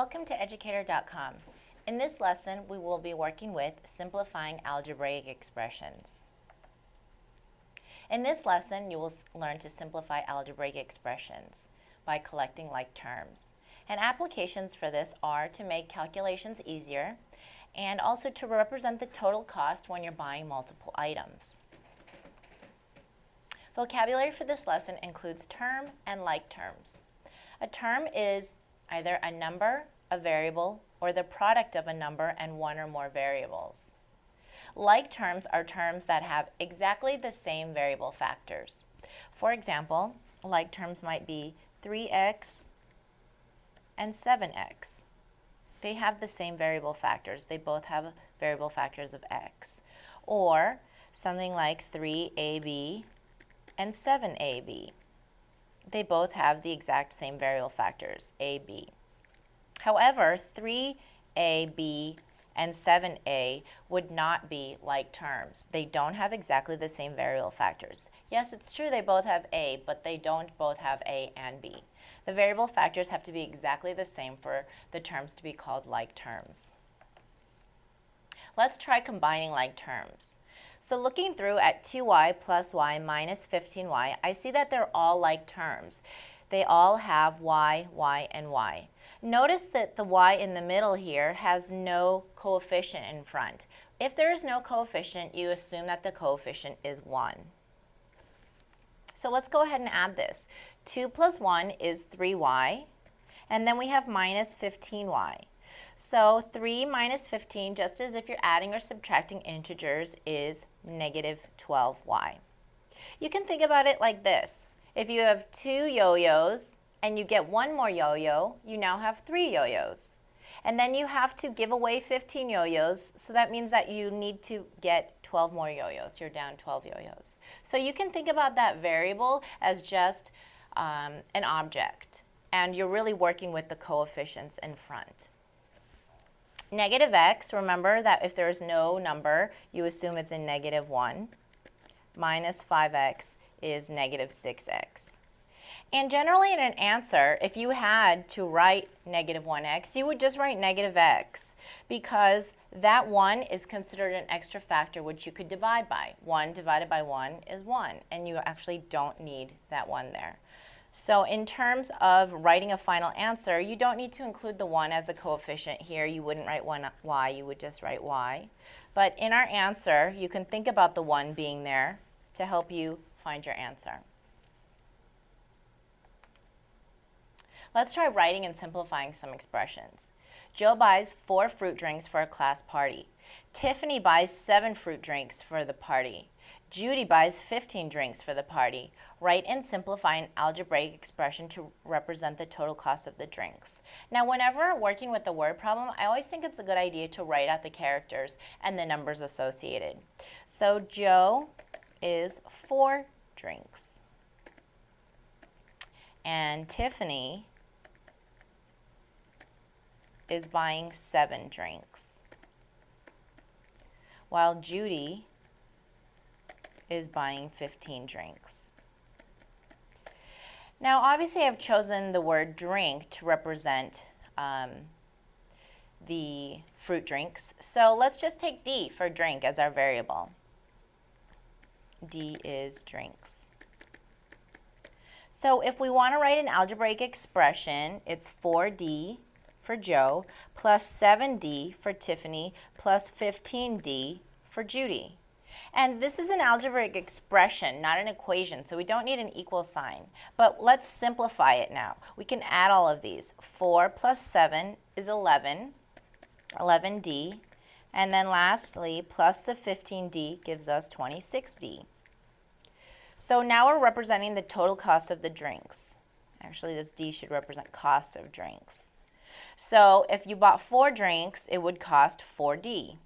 Welcome to educator.com. In this lesson, we will be working with simplifying algebraic expressions. In this lesson, you will learn to simplify algebraic expressions by collecting like terms. And applications for this are to make calculations easier and also to represent the total cost when you're buying multiple items. Vocabulary for this lesson includes term and like terms. A term is either a number, a variable, or the product of a number and one or more variables. Like terms are terms that have exactly the same variable factors. For example, like terms might be 3x and 7x. They have the same variable factors. They both have variable factors of x. Or something like 3ab and 7ab. They both have the exact same variable factors, ab. However, 3ab and 7a would not be like terms. They don't have exactly the same variable factors. Yes, it's true they both have a, but they don't both have a and b. The variable factors have to be exactly the same for the terms to be called like terms. Let's try combining like terms. So looking through at 2y plus y minus 15y, I see that they're all like terms. They all have y, y, and y. Notice that the y in the middle here has no coefficient in front. If there is no coefficient, you assume that the coefficient is 1. So let's go ahead and add this. 2 plus 1 is 3y, and then we have minus 15y. So 3 minus 15, just as if you're adding or subtracting integers, is negative 12y. You can think about it like this. If you have 2 yo-yos and you get one more yo-yo, you now have 3 yo-yos. And then you have to give away 15 yo-yos, so that means that you need to get 12 more yo-yos. You're down 12 yo-yos. So you can think about that variable as just an object, and you're really working with the coefficients in front. Negative x, remember that if there's no number, you assume it's in negative 1. Minus 5x is negative 6x. And generally in an answer, if you had to write negative 1x, you would just write negative x, because that 1 is considered an extra factor which you could divide by. 1 divided by 1 is 1, and you actually don't need that 1 there. So in terms of writing a final answer, you don't need to include the 1 as a coefficient here. You wouldn't write 1y, you would just write y. But in our answer, you can think about the 1 being there to help you find your answer. Let's try writing and simplifying some expressions. Joe buys 4 fruit drinks for a class party. Tiffany buys 7 fruit drinks for the party. Judy buys 15 drinks for the party. Write and simplify an algebraic expression to represent the total cost of the drinks. Now, whenever working with the word problem, I always think it's a good idea to write out the characters and the numbers associated. So Joe is 4 drinks. And Tiffany is buying 7 drinks. While Judy is buying 15 drinks. Now, obviously, I've chosen the word drink to represent the fruit drinks. So let's just take D for drink as our variable. D is drinks. So if we want to write an algebraic expression, it's 4D for Joe plus 7D for Tiffany plus 15D for Judy. And this is an algebraic expression, not an equation, so we don't need an equal sign. But let's simplify it now. We can add all of these. 4 plus 7 is 11, 11D. And then lastly, plus the 15D gives us 26D. So now we're representing the total cost of the drinks. Actually, this D should represent cost of drinks. So if you bought 4 drinks, it would cost 4D.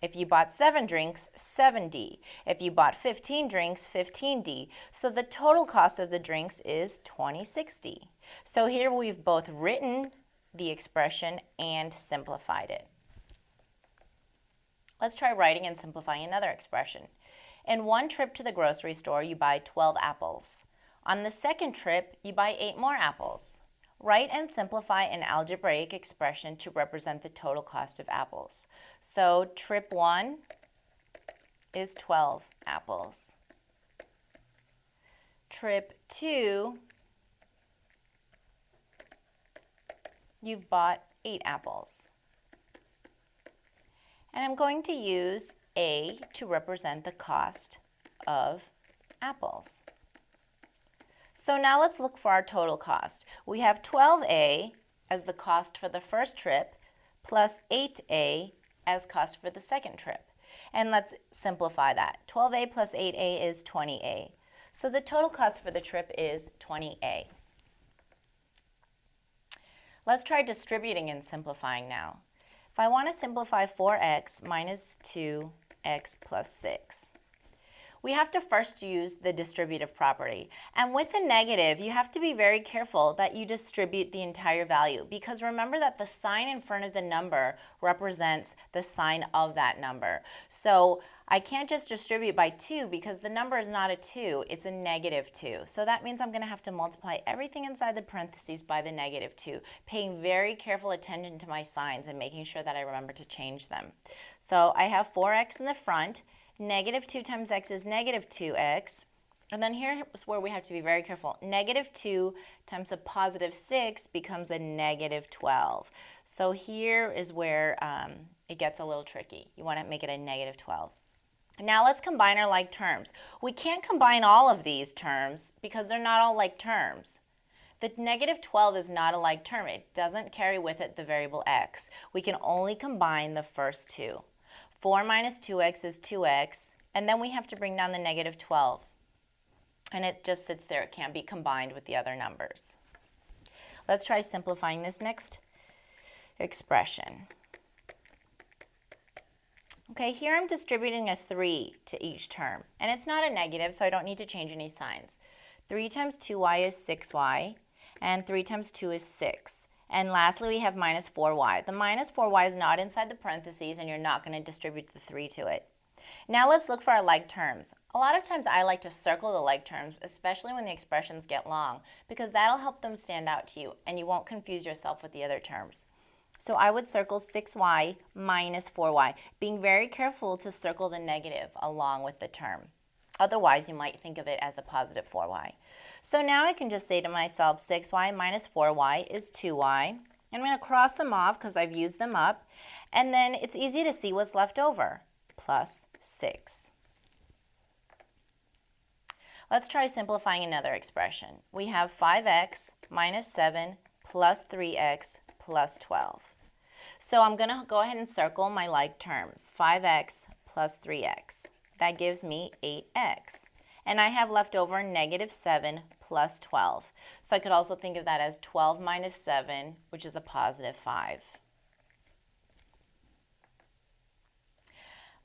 If you bought 7 drinks, 7D. If you bought 15 drinks, 15D. So the total cost of the drinks is 26D. So here we've both written the expression and simplified it. Let's try writing and simplifying another expression. In one trip to the grocery store, you buy 12 apples. On the second trip, you buy 8 more apples. Write and simplify an algebraic expression to represent the total cost of apples. So trip 1 is 12 apples. Trip 2, you've bought 8 apples. And I'm going to use A to represent the cost of apples. So now let's look for our total cost. We have 12A as the cost for the first trip plus 8A as cost for the second trip. And let's simplify that. 12A plus 8A is 20A. So the total cost for the trip is 20A. Let's try distributing and simplifying now. If I want to simplify 4x minus 2x plus 6, we have to first use the distributive property. And with a negative, you have to be very careful that you distribute the entire value, because remember that the sign in front of the number represents the sign of that number. So I can't just distribute by 2 because the number is not a 2, it's a negative 2. So that means I'm going to have to multiply everything inside the parentheses by the negative 2, paying very careful attention to my signs and making sure that I remember to change them. So I have 4x in the front. Negative 2 times x is negative 2x. And then here is where we have to be very careful. Negative 2 times a positive 6 becomes a negative 12. So here is where it gets a little tricky. You want to make it a negative 12. Now let's combine our like terms. We can't combine all of these terms because they're not all like terms. The negative 12 is not a like term. It doesn't carry with it the variable x. We can only combine the first two. 4 minus 2x is 2x, and then we have to bring down the negative 12. And it just sits there. It can't be combined with the other numbers. Let's try simplifying this next expression. Okay, here I'm distributing a 3 to each term, and it's not a negative, so I don't need to change any signs. 3 times 2y is 6y, and 3 times 2 is 6. And lastly, we have minus 4y. The minus 4y is not inside the parentheses, and you're not going to distribute the 3 to it. Now let's look for our like terms. A lot of times I like to circle the like terms, especially when the expressions get long, because that'll help them stand out to you, and you won't confuse yourself with the other terms. So I would circle 6y minus 4y, being very careful to circle the negative along with the term. Otherwise, you might think of it as a positive 4y. So now I can just say to myself, 6y minus 4y is 2y. I'm going to cross them off because I've used them up. And then it's easy to see what's left over, plus 6. Let's try simplifying another expression. We have 5x minus 7 plus 3x plus 12. So I'm going to go ahead and circle my like terms, 5x plus 3x. That gives me 8x. And I have left over negative 7 plus 12. So I could also think of that as 12 minus 7, which is a positive 5.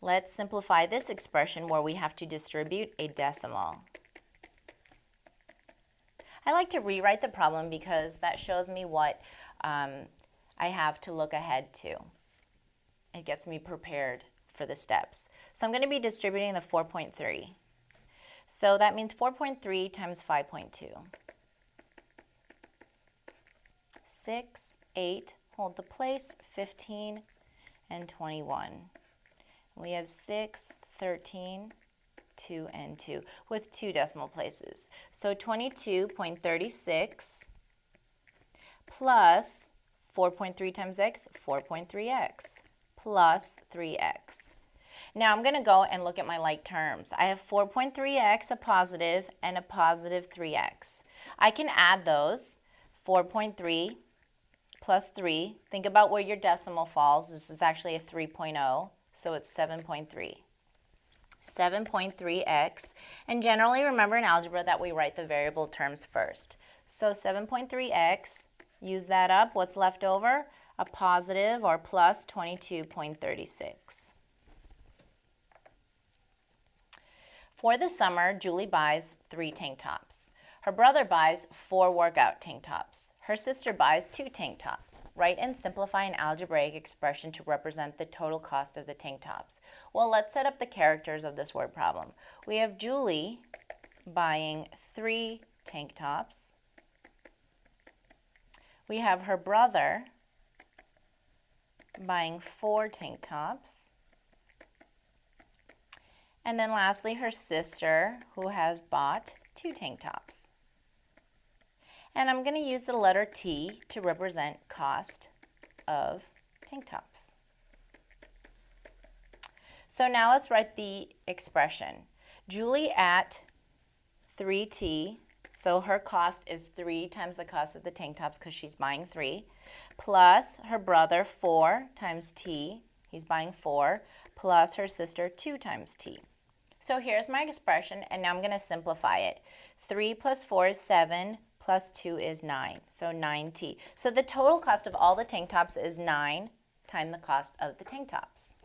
Let's simplify this expression where we have to distribute a decimal. I like to rewrite the problem because that shows me what I have to look ahead to. It gets me prepared for the steps. So I'm going to be distributing the 4.3. So that means 4.3 times 5.2. 6, 8, hold the place, 15, and 21. We have 6, 13, 2, and 2 with 2 decimal places. So 22.36 plus 4.3 times x, 4.3x, plus 3x. Now I'm going to go and look at my like terms. I have 4.3x, a positive, and a positive 3x. I can add those. 4.3 plus 3. Think about where your decimal falls. This is actually a 3.0, so it's 7.3. 7.3x, and generally remember in algebra that we write the variable terms first. So 7.3x, use that up. What's left over? A positive or plus 22.36. For the summer, Julie buys 3 tank tops. Her brother buys 4 workout tank tops. Her sister buys 2 tank tops. Write and simplify an algebraic expression to represent the total cost of the tank tops. Well, let's set up the characters of this word problem. We have Julie buying 3 tank tops. We have her brother buying 4 tank tops. And then lastly, her sister, who has bought 2 tank tops. And I'm going to use the letter T to represent cost of tank tops. So now let's write the expression. Julie at 3T, so her cost is 3 times the cost of the tank tops because she's buying 3, plus her brother 4 times T, he's buying 4, plus her sister 2 times T. So here's my expression, and now I'm going to simplify it. 3 plus 4 is 7, plus 2 is 9, so 9T. So the total cost of all the tank tops is 9 times the cost of the tank tops.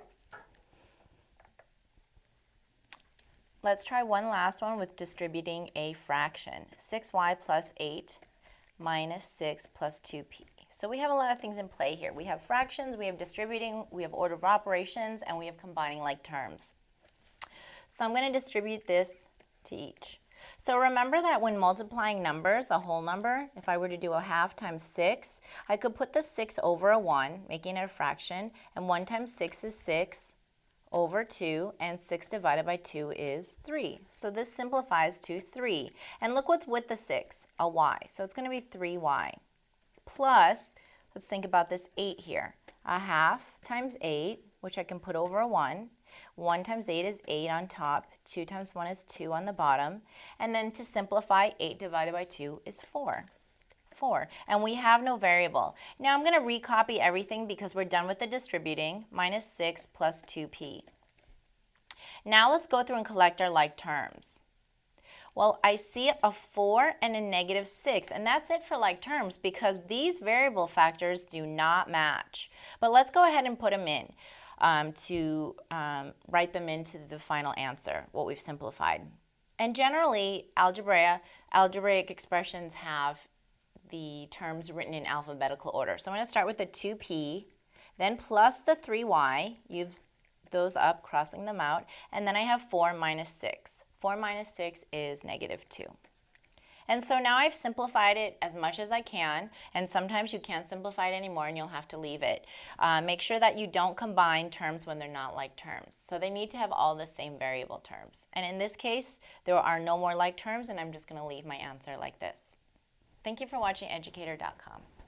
Let's try one last one with distributing a fraction. 6y plus 8 minus 6 plus 2p. So we have a lot of things in play here. We have fractions, we have distributing, we have order of operations, and we have combining like terms. So I'm going to distribute this to each. So remember that when multiplying numbers, a whole number, if I were to do a half times 6, I could put the 6 over a 1, making it a fraction, and 1 times 6 is 6 over 2, and 6 divided by 2 is 3. So this simplifies to 3. And look what's with the 6, a y. So it's going to be 3y. Plus, let's think about this 8 here. A half times 8, which I can put over a 1. 1 times 8 is 8 on top. 2 times 1 is 2 on the bottom. And then to simplify, 8 divided by 2 is 4. 4. And we have no variable. Now I'm going to recopy everything because we're done with the distributing. Minus 6 plus 2p. Now let's go through and collect our like terms. Well, I see a 4 and a negative 6, and that's it for like terms because these variable factors do not match. But let's go ahead and put them in to write them into the final answer, what we've simplified. And generally, algebraic expressions have the terms written in alphabetical order. So I'm going to start with the 2p, then plus the 3y, use those up, crossing them out, and then I have 4 minus 6. 4 minus 6 is negative 2. And so now I've simplified it as much as I can, and sometimes you can't simplify it anymore and you'll have to leave it. Make sure that you don't combine terms when they're not like terms. So they need to have all the same variable terms. And in this case, there are no more like terms, and I'm just going to leave my answer like this. Thank you for watching educator.com.